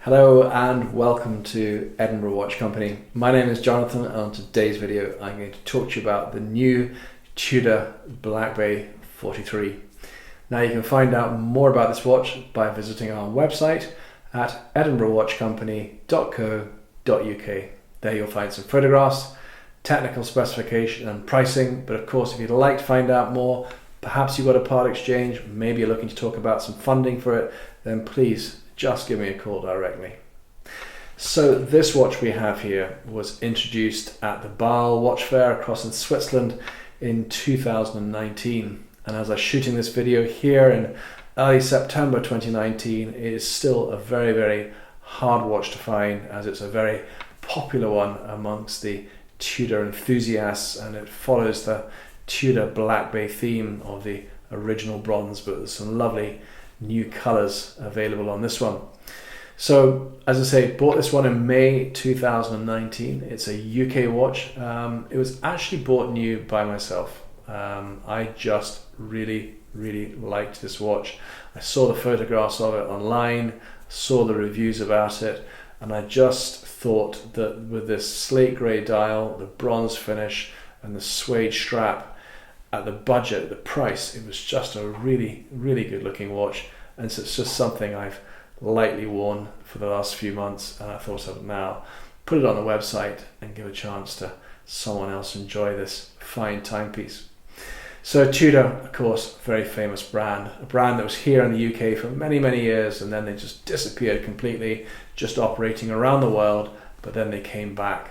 Hello and welcome to Edinburgh Watch Company. My name is Jonathan, and on today's video I'm going to talk to you about the new Tudor Black Bay 43. Now you can find out more about this watch by visiting our website at edinburghwatchcompany.co.uk. There you'll find some photographs, technical specification and pricing, but of course if you'd like to find out more, perhaps you've got a part exchange, maybe you're looking to talk about some funding for it, then please just give me a call directly. So this watch we have here was introduced at the Basel Watch Fair across in Switzerland in 2019, and as I'm shooting this video here in early September 2019, it is still a very hard watch to find, as it's a very popular one amongst the Tudor enthusiasts, and it follows the Tudor Black Bay theme of the original bronze, but there's some lovely new colors available on this one. So as I say, bought this one in May 2019. It's a UK watch. It was actually bought new by myself. I just really liked this watch. I saw the photographs of it online, saw the reviews about it, and I just thought that with this slate grey dial, the bronze finish and the suede strap, at the budget, the price, it was just a really good looking watch, and so it's just something I've lightly worn for the last few months, and I thought I would now put it on the website and give a chance to someone else enjoy this fine timepiece. So Tudor, of course, very famous brand, a brand that was here in the UK for many years, and then they just disappeared completely, just operating around the world, but then they came back.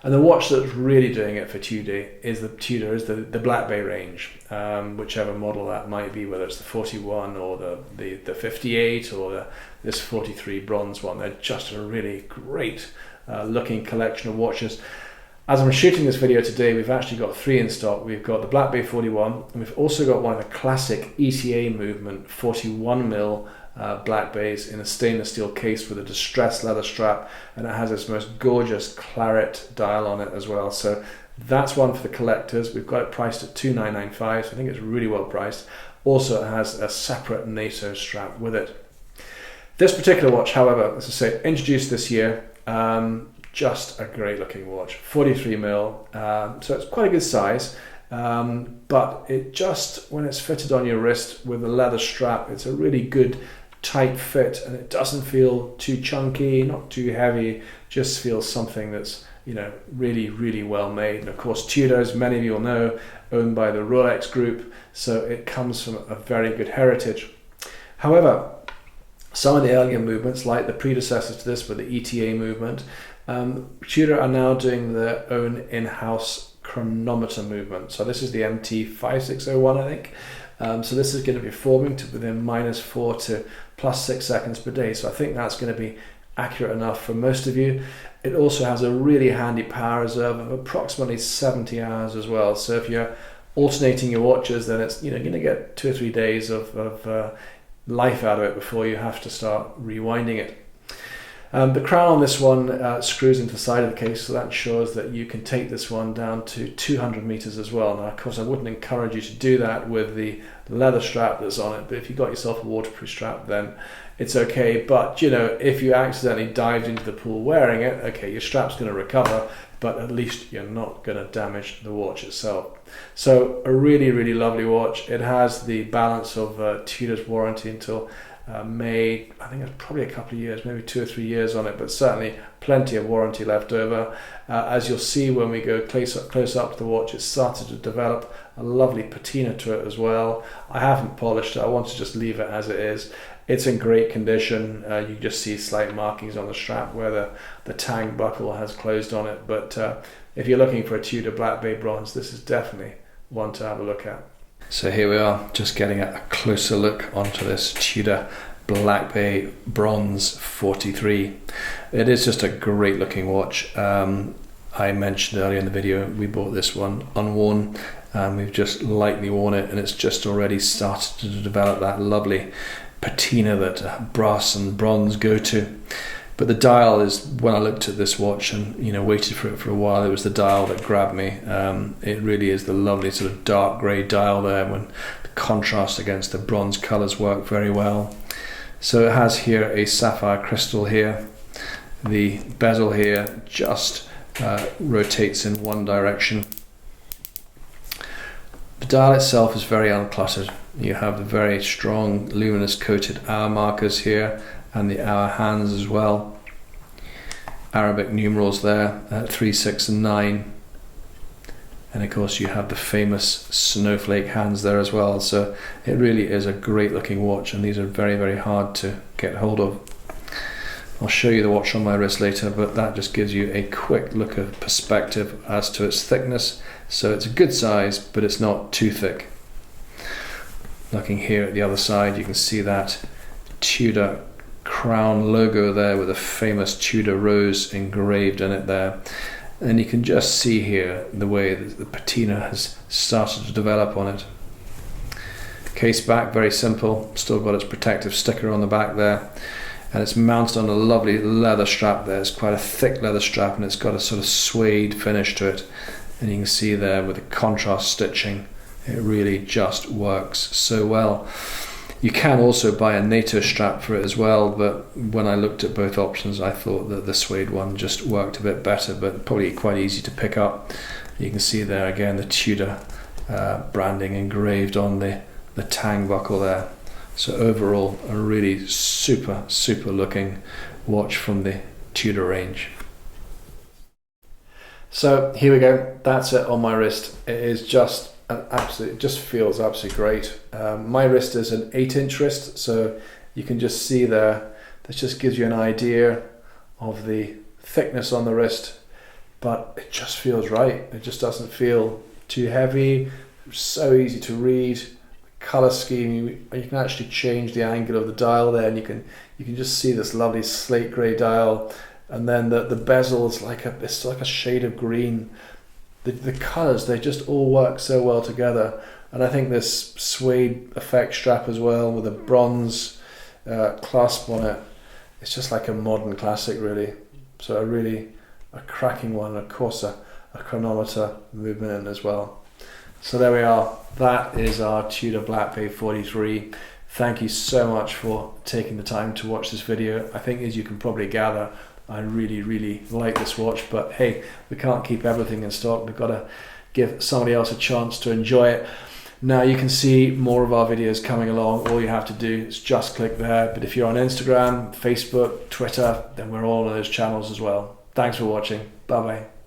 And the watch that's really doing it for Tudor is the Black Bay range, whichever model that might be, whether it's the 41 or the 58 or this 43 bronze one. They're just a really great looking collection of watches. As I'm shooting this video today, we've actually got three in stock. We've got the Black Bay 41, and we've also got one of the classic ETA movement 41mm Black Bays in a stainless steel case with a distressed leather strap, and it has this most gorgeous claret dial on it as well. So that's one for the collectors. We've got it priced at $2,995, so I think it's really well priced. Also, it has a separate NATO strap with it. This particular watch, however, as I say, introduced this year, just a great looking watch, 43mm, so it's quite a good size. But it just, when it's fitted on your wrist with a leather strap, it's a really good tight fit, and it doesn't feel too chunky, not too heavy, just feels something that's, you know, really well made. And of course Tudor, as many of you will know, owned by the Rolex group, so it comes from a very good heritage. However, some of the earlier movements, like the predecessors to this with the ETA movement, Tudor are now doing their own in-house chronometer movement. So this is the MT5601, I think. So this is going to be forming to within -4 to +6 seconds per day. So I think that's going to be accurate enough for most of you. It also has a really handy power reserve of approximately 70 hours as well. So if you're alternating your watches, then it's, you know, going to get 2 or 3 days of life out of it before you have to start rewinding it. The crown on this one screws into the side of the case, so that ensures that you can take this one down to 200 meters as well. Now, of course, I wouldn't encourage you to do that with the leather strap that's on it, but if you got yourself a waterproof strap, then it's okay. But, you know, if you accidentally dived into the pool wearing it, okay, your strap's going to recover, but at least you're not going to damage the watch itself. So a really lovely watch. It has the balance of Tudor's warranty until May. I think it's probably a couple of years, maybe 2 or 3 years on it, but certainly plenty of warranty left over. As you'll see when we go close up to the watch, it's started to develop a lovely patina to it as well. I haven't polished it, I want to just leave it as it is. It's in great condition. You just see slight markings on the strap where the tang buckle has closed on it, but if you're looking for a Tudor Black Bay bronze, this is definitely one to have a look at. So here we are, just getting a closer look onto this Tudor Black Bay Bronze 43. It is just a great looking watch. I mentioned earlier in the video, we bought this one unworn, and we've just lightly worn it, and it's just already started to develop that lovely patina that brass and bronze go to. But the dial is, when I looked at this watch and, you know, waited for it for a while, it was the dial that grabbed me. It really is the lovely sort of dark grey dial there, when the contrast against the bronze colours work very well. So it has here a sapphire crystal here. The bezel here just rotates in one direction. The dial itself is very uncluttered. You have the very strong luminous coated hour markers here and the hour hands as well. Arabic numerals there, 3, 6 and 9. And of course you have the famous snowflake hands there as well. So it really is a great looking watch, and these are very, very hard to get hold of. I'll show you the watch on my wrist later, but that just gives you a quick look of perspective as to its thickness. So it's a good size, but it's not too thick. Looking here at the other side, you can see that Tudor crown logo there with a famous Tudor rose engraved in it there. And you can just see here the way that the patina has started to develop on it. Case back, very simple, still got its protective sticker on the back there. And it's mounted on a lovely leather strap there. It's quite a thick leather strap, and it's got a sort of suede finish to it. And you can see there with the contrast stitching, it really just works so well. You can also buy a NATO strap for it as well, but when I looked at both options, I thought that the suede one just worked a bit better, but probably quite easy to pick up. You can see there again the Tudor branding engraved on the tang buckle there. So overall, a really super looking watch from the Tudor range. So here we go, that's it on my wrist. It is just it just feels absolutely great. My wrist is an 8-inch wrist, so you can just see there, that just gives you an idea of the thickness on the wrist, but it just feels right. It just doesn't feel too heavy, so easy to read. Color scheme, you can actually change the angle of the dial there, and you can just see this lovely slate grey dial, and then the bezel is it's like a shade of green. The colors, they just all work so well together. And I think this suede effect strap as well with a bronze clasp on it, it's just like a modern classic really. So a cracking one. Of course a chronometer movement in as well. So there we are, that is our Tudor Black Bay 43. Thank you so much for taking the time to watch this video. I think, as you can probably gather, I really like this watch, but hey, we can't keep everything in stock. We've got to give somebody else a chance to enjoy it. Now you can see more of our videos coming along. All you have to do is just click there. But if you're on Instagram, Facebook, Twitter, then we're all on those channels as well. Thanks for watching. Bye bye.